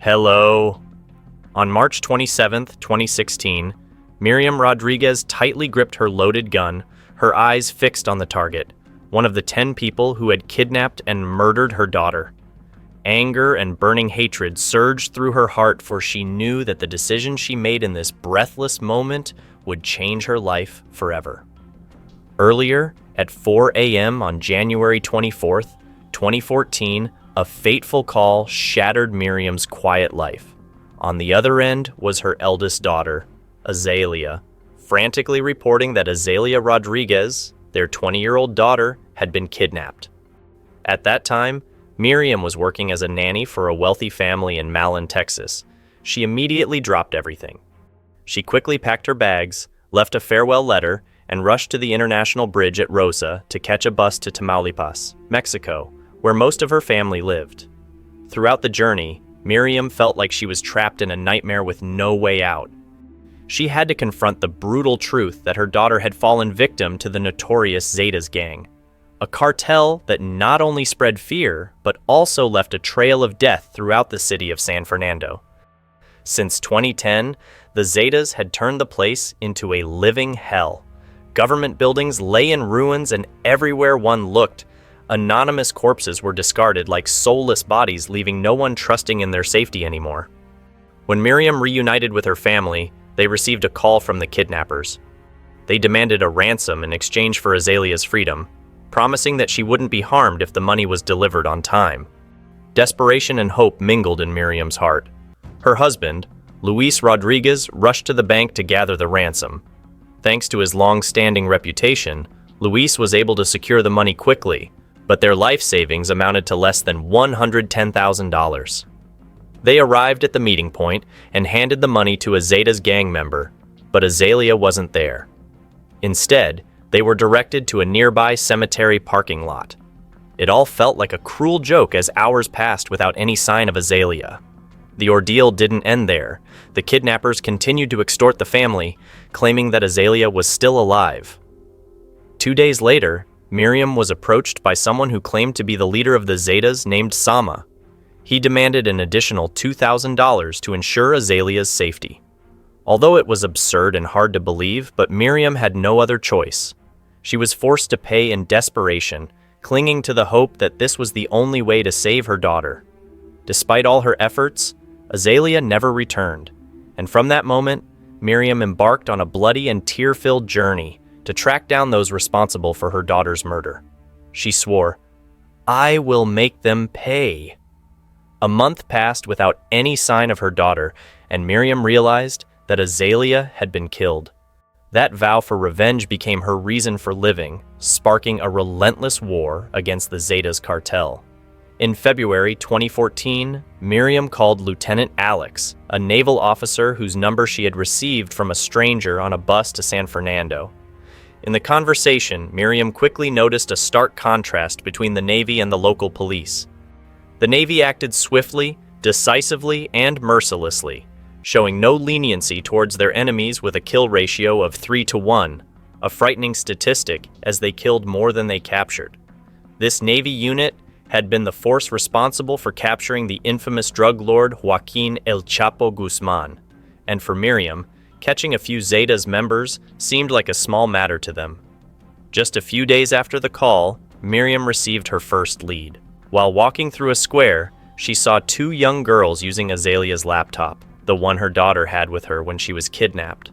Hello. On March 27, 2016, Miriam Rodriguez tightly gripped her loaded gun, her eyes fixed on the target, one of the 10 people who had kidnapped and murdered her daughter. Anger and burning hatred surged through her heart, for she knew that the decision she made in this breathless moment would change her life forever. Earlier, at 4 a.m. on January 24, 2014, a fateful call shattered Miriam's quiet life. On the other end was her eldest daughter, Azalea, frantically reporting that Azalea Rodriguez, their 20-year-old daughter, had been kidnapped. At that time, Miriam was working as a nanny for a wealthy family in Malin, Texas. She immediately dropped everything. She quickly packed her bags, left a farewell letter, and rushed to the international bridge at Rosa to catch a bus to Tamaulipas, Mexico, where most of her family lived. Throughout the journey, Miriam felt like she was trapped in a nightmare with no way out. She had to confront the brutal truth that her daughter had fallen victim to the Notorious Zetas gang, a cartel that not only spread fear, but also left a trail of death throughout the city of San Fernando. Since 2010, the Zetas had turned the place into a living hell. Government buildings lay in ruins, and everywhere one looked, anonymous corpses were discarded like soulless bodies, leaving no one trusting in their safety anymore. When Miriam reunited with her family, they received a call from the kidnappers. They demanded a ransom in exchange for Azalea's freedom, promising that she wouldn't be harmed if the money was delivered on time. Desperation and hope mingled in Miriam's heart. Her husband, Luis Rodriguez, rushed to the bank to gather the ransom. Thanks to his long-standing reputation, Luis was able to secure the money quickly, but their life savings amounted to less than $110,000. They arrived at the meeting point and handed the money to a Zetas gang member, but Azalea wasn't there. Instead, they were directed to a nearby cemetery parking lot. It all felt like a cruel joke as hours passed without any sign of Azalea. The ordeal didn't end there. The kidnappers continued to extort the family, claiming that Azalea was still alive. 2 days later, Miriam was approached by someone who claimed to be the leader of the Zetas named Sama. He demanded an additional $2,000 to ensure Azalea's safety. Although it was absurd and hard to believe, but Miriam had no other choice. She was forced to pay in desperation, clinging to the hope that this was the only way to save her daughter. Despite all her efforts, Azalea never returned, and from that moment, Miriam embarked on a bloody and tear-filled journey to track down those responsible for her daughter's murder. She swore, "I will make them pay." A month passed without any sign of her daughter, and Miriam realized that Azalea had been killed. That vow for revenge became her reason for living, sparking a relentless war against the Zetas cartel. In February 2014, Miriam called Lieutenant Alex, a naval officer whose number she had received from a stranger on a bus to San Fernando. In the conversation, Miriam quickly noticed a stark contrast between the Navy and the local police. The Navy acted swiftly, decisively, and mercilessly, showing no leniency towards their enemies with a kill ratio of 3-to-1, a frightening statistic as they killed more than they captured. This Navy unit had been the force responsible for capturing the infamous drug lord Joaquin El Chapo Guzman, and for Miriam, catching a few Zetas members seemed like a small matter to them. Just a few days after the call, Miriam received her first lead. While walking through a square, she saw 2 young girls using Azalea's laptop, the one her daughter had with her when she was kidnapped.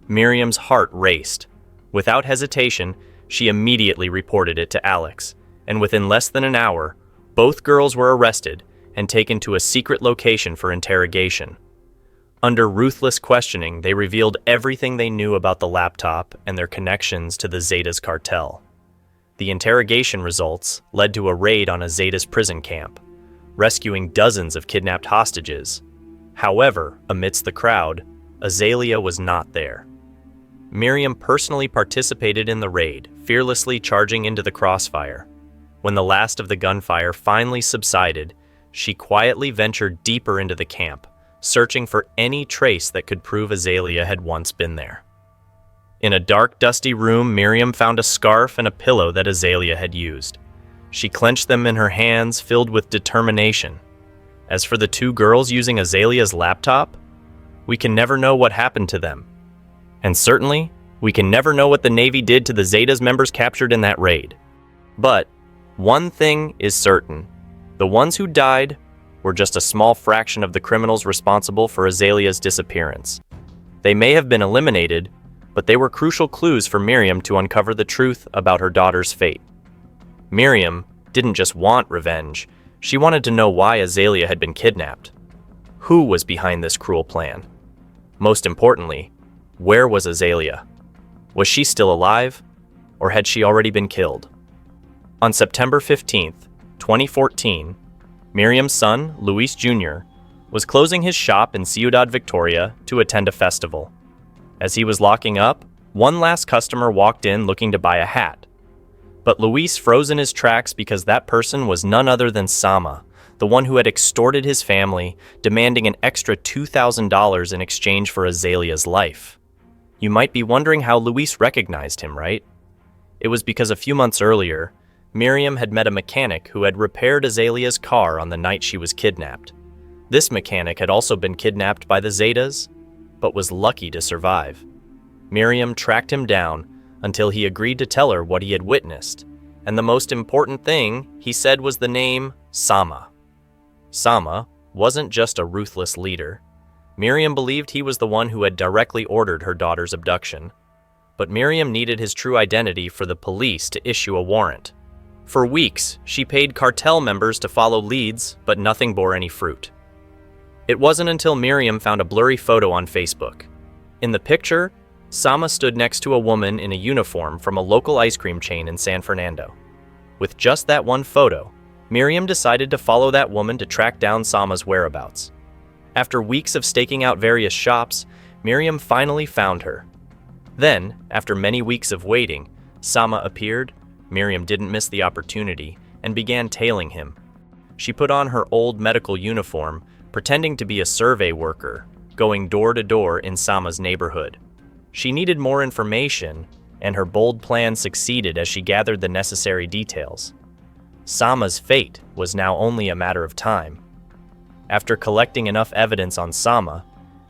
Miriam's heart raced. Without hesitation, she immediately reported it to Alex, and within less than an hour, both girls were arrested and taken to a secret location for interrogation. Under ruthless questioning, they revealed everything they knew about the laptop and their connections to the Zetas cartel. The interrogation results led to a raid on a Zetas prison camp, rescuing dozens of kidnapped hostages. However, amidst the crowd, Azalea was not there. Miriam personally participated in the raid, fearlessly charging into the crossfire. When the last of the gunfire finally subsided, she quietly ventured deeper into the camp, searching for any trace that could prove Azalea had once been there. In a dark, dusty room, Miriam found a scarf and a pillow that Azalea had used. She clenched them in her hands, filled with determination. As for the two girls using Azalea's laptop, we can never know what happened to them. And certainly, we can never know what the Navy did to the Zetas members captured in that raid. But one thing is certain. The ones who died were just a small fraction of the criminals responsible for Azalea's disappearance. They may have been eliminated, but they were crucial clues for Miriam to uncover the truth about her daughter's fate. Miriam didn't just want revenge. She wanted to know why Azalea had been kidnapped. Who was behind this cruel plan? Most importantly, where was Azalea? Was she still alive, or had she already been killed? On September 15th, 2014, Miriam's son, Luis Jr., was closing his shop in Ciudad Victoria to attend a festival. As he was locking up, one last customer walked in looking to buy a hat. But Luis froze in his tracks because that person was none other than Sama, the one who had extorted his family, demanding an extra $2,000 in exchange for Azalea's life. You might be wondering how Luis recognized him, right? It was because a few months earlier, Miriam had met a mechanic who had repaired Azalea's car on the night she was kidnapped. This mechanic had also been kidnapped by the Zetas, but was lucky to survive. Miriam tracked him down until he agreed to tell her what he had witnessed, and the most important thing he said was the name Sama. Sama wasn't just a ruthless leader. Miriam believed he was the one who had directly ordered her daughter's abduction. But Miriam needed his true identity for the police to issue a warrant. For weeks, she paid cartel members to follow leads, but nothing bore any fruit. It wasn't until Miriam found a blurry photo on Facebook. In the picture, Sama stood next to a woman in a uniform from a local ice cream chain in San Fernando. With just that one photo, Miriam decided to follow that woman to track down Sama's whereabouts. After weeks of staking out various shops, Miriam finally found her. Then, after many weeks of waiting, Sama appeared. Miriam didn't miss the opportunity and began tailing him. She put on her old medical uniform, pretending to be a survey worker, going door to door in Sama's neighborhood. She needed more information, and her bold plan succeeded as she gathered the necessary details. Sama's fate was now only a matter of time. After collecting enough evidence on Sama,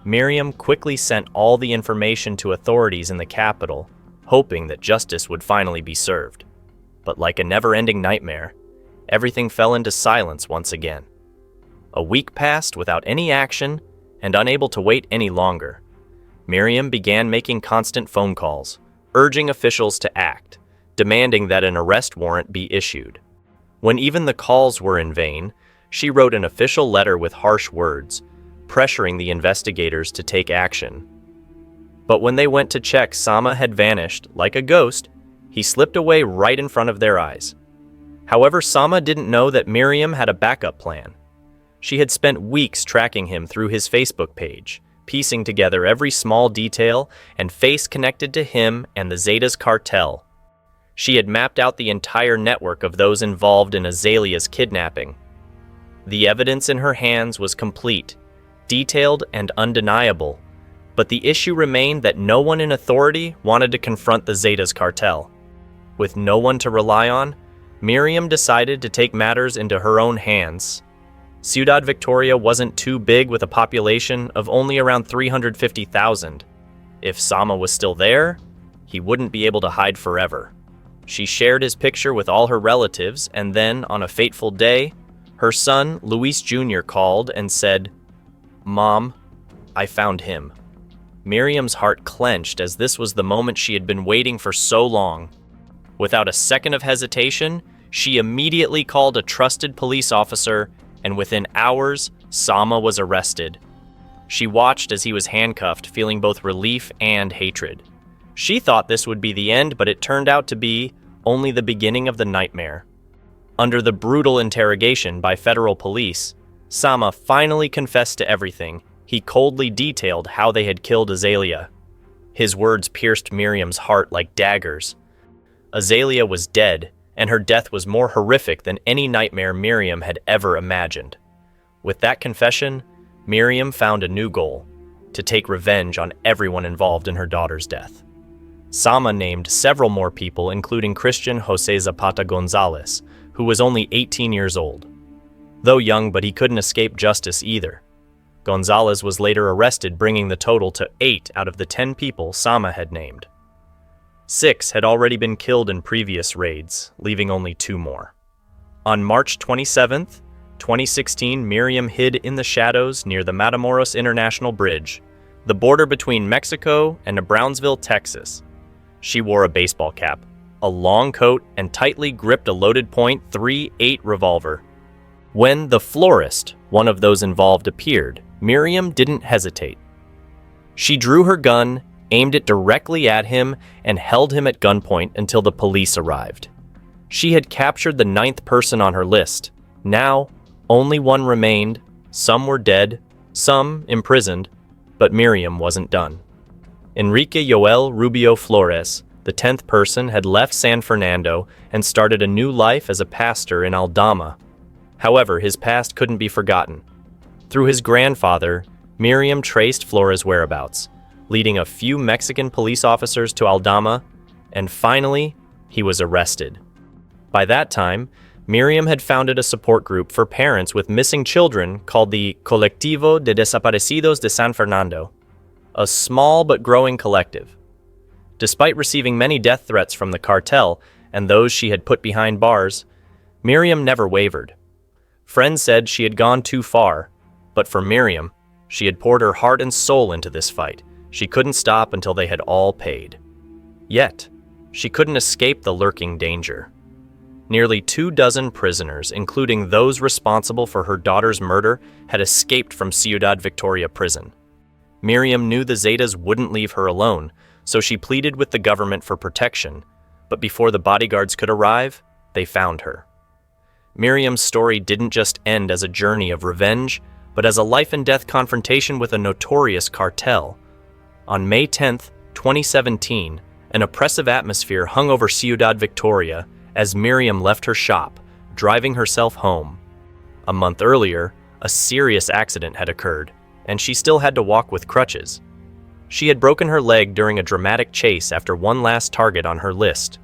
Miriam quickly sent all the information to authorities in the capital, hoping that justice would finally be served. But like a never-ending nightmare, everything fell into silence once again. A week passed without any action, and unable to wait any longer. Miriam began making constant phone calls, urging officials to act, demanding that an arrest warrant be issued. When even the calls were in vain, she wrote an official letter with harsh words, pressuring the investigators to take action. But when they went to check, Sama had vanished like a ghost. He slipped away right in front of their eyes. However, Sama didn't know that Miriam had a backup plan. She had spent weeks tracking him through his Facebook page, piecing together every small detail and face connected to him and the Zetas cartel. She had mapped out the entire network of those involved in Azalea's kidnapping. The evidence in her hands was complete, detailed, and undeniable, but the issue remained that no one in authority wanted to confront the Zetas cartel. With no one to rely on, Miriam decided to take matters into her own hands. Ciudad Victoria wasn't too big with a population of only around 350,000. If Sama was still there, he wouldn't be able to hide forever. She shared his picture with all her relatives, and then, on a fateful day, her son, Luis Jr., called and said, "Mom, I found him." Miriam's heart clenched as this was the moment she had been waiting for so long. Without a second of hesitation, she immediately called a trusted police officer, and within hours, Sama was arrested. She watched as he was handcuffed, feeling both relief and hatred. She thought this would be the end, but it turned out to be only the beginning of the nightmare. Under the brutal interrogation by federal police, Sama finally confessed to everything. He coldly detailed how they had killed Azalea. His words pierced Miriam's heart like daggers. Azalea was dead, and her death was more horrific than any nightmare Miriam had ever imagined. With that confession, Miriam found a new goal: to take revenge on everyone involved in her daughter's death. Sama named several more people, including Christian Jose Zapata Gonzalez, who was only 18 years old. Though young, but he couldn't escape justice either. Gonzalez was later arrested, bringing the total to 8 out of the 10 people Sama had named. 6 had already been killed in previous raids, leaving only 2 more. On March 27, 2016, Miriam hid in the shadows near the Matamoros International Bridge, the border between Mexico and Brownsville, Texas. She wore a baseball cap, a long coat, and tightly gripped a loaded .38 revolver. When the florist, one of those involved, appeared, Miriam didn't hesitate. She drew her gun, aimed it directly at him, and held him at gunpoint until the police arrived. She had captured the 9th person on her list. Now, only 1 remained. Some were dead, some imprisoned, but Miriam wasn't done. Enrique Joel Rubio Flores, the 10th person, had left San Fernando and started a new life as a pastor in Aldama. However, his past couldn't be forgotten. Through his grandfather, Miriam traced Flores' whereabouts, leading a few Mexican police officers to Aldama, and finally, he was arrested. By that time, Miriam had founded a support group for parents with missing children called the Colectivo de Desaparecidos de San Fernando, a small but growing collective. Despite receiving many death threats from the cartel and those she had put behind bars, Miriam never wavered. Friends said she had gone too far, but for Miriam, she had poured her heart and soul into this fight. She couldn't stop until they had all paid. Yet, she couldn't escape the lurking danger. Nearly 24 prisoners, including those responsible for her daughter's murder, had escaped from Ciudad Victoria prison. Miriam knew the Zetas wouldn't leave her alone, so she pleaded with the government for protection, but before the bodyguards could arrive, they found her. Miriam's story didn't just end as a journey of revenge, but as a life-and-death confrontation with a notorious cartel. On May 10, 2017, an oppressive atmosphere hung over Ciudad Victoria as Miriam left her shop, driving herself home. A month earlier, a serious accident had occurred, and she still had to walk with crutches. She had broken her leg during a dramatic chase after one last target on her list.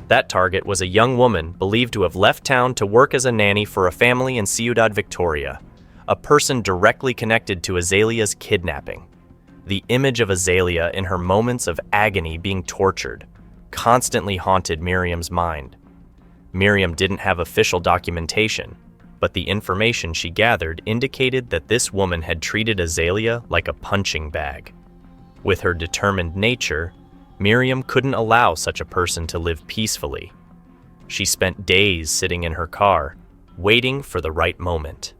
That target was a young woman believed to have left town to work as a nanny for a family in Ciudad Victoria, a person directly connected to Azalea's kidnapping. The image of Azalea in her moments of agony being tortured constantly haunted Miriam's mind. Miriam didn't have official documentation, but the information she gathered indicated that this woman had treated Azalea like a punching bag. With her determined nature, Miriam couldn't allow such a person to live peacefully. She spent days sitting in her car, waiting for the right moment.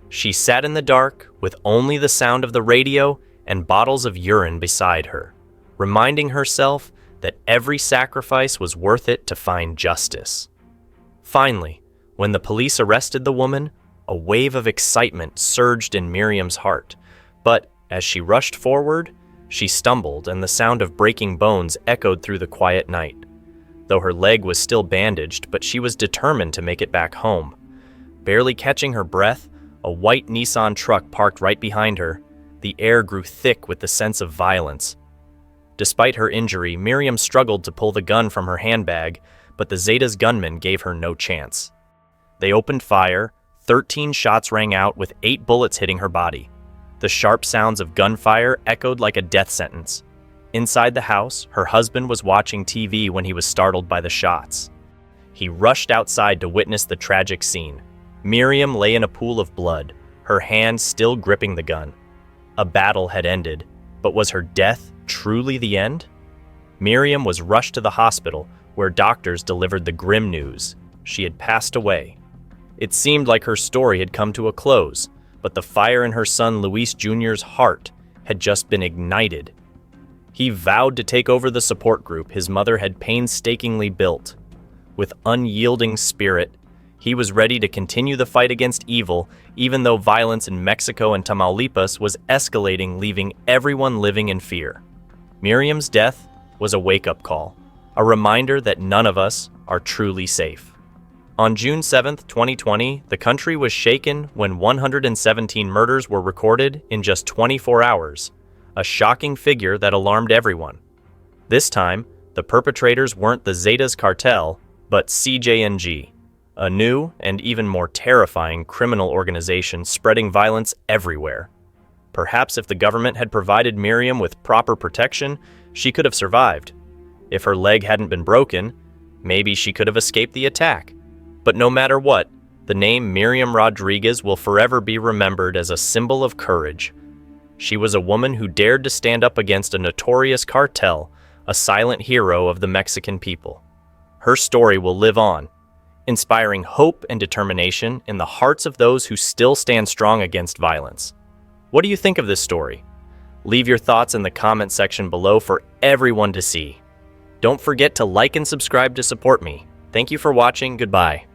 She sat in the dark with only the sound of the radio and bottles of urine beside her, reminding herself that every sacrifice was worth it to find justice. Finally, when the police arrested the woman, a wave of excitement surged in Miriam's heart, but as she rushed forward, she stumbled and the sound of breaking bones echoed through the quiet night. Though her leg was still bandaged, but she was determined to make it back home. Barely catching her breath, a white Nissan truck parked right behind her. The air grew thick with the sense of violence. Despite her injury, Miriam struggled to pull the gun from her handbag, but the Zetas gunmen gave her no chance. They opened fire, 13 shots rang out with 8 bullets hitting her body. The sharp sounds of gunfire echoed like a death sentence. Inside the house, her husband was watching TV when he was startled by the shots. He rushed outside to witness the tragic scene. Miriam lay in a pool of blood, her hand still gripping the gun. A battle had ended, but was her death truly the end? Miriam was rushed to the hospital, where doctors delivered the grim news. She had passed away. It seemed like her story had come to a close, but the fire in her son Luis Jr.'s heart had just been ignited. He vowed to take over the support group his mother had painstakingly built. With unyielding spirit, he was ready to continue the fight against evil, even though violence in Mexico and Tamaulipas was escalating, leaving everyone living in fear. Miriam's death was a wake-up call, a reminder that none of us are truly safe. On June 7, 2020, the country was shaken when 117 murders were recorded in just 24 hours, a shocking figure that alarmed everyone. This time, the perpetrators weren't the Zetas cartel, but CJNG, a new and even more terrifying criminal organization spreading violence everywhere. Perhaps if the government had provided Miriam with proper protection, she could have survived. If her leg hadn't been broken, maybe she could have escaped the attack. But no matter what, the name Miriam Rodriguez will forever be remembered as a symbol of courage. She was a woman who dared to stand up against a notorious cartel, a silent hero of the Mexican people. Her story will live on, inspiring hope and determination in the hearts of those who still stand strong against violence. What do you think of this story? Leave your thoughts in the comment section below for everyone to see. Don't forget to like and subscribe to support me. Thank you for watching. Goodbye.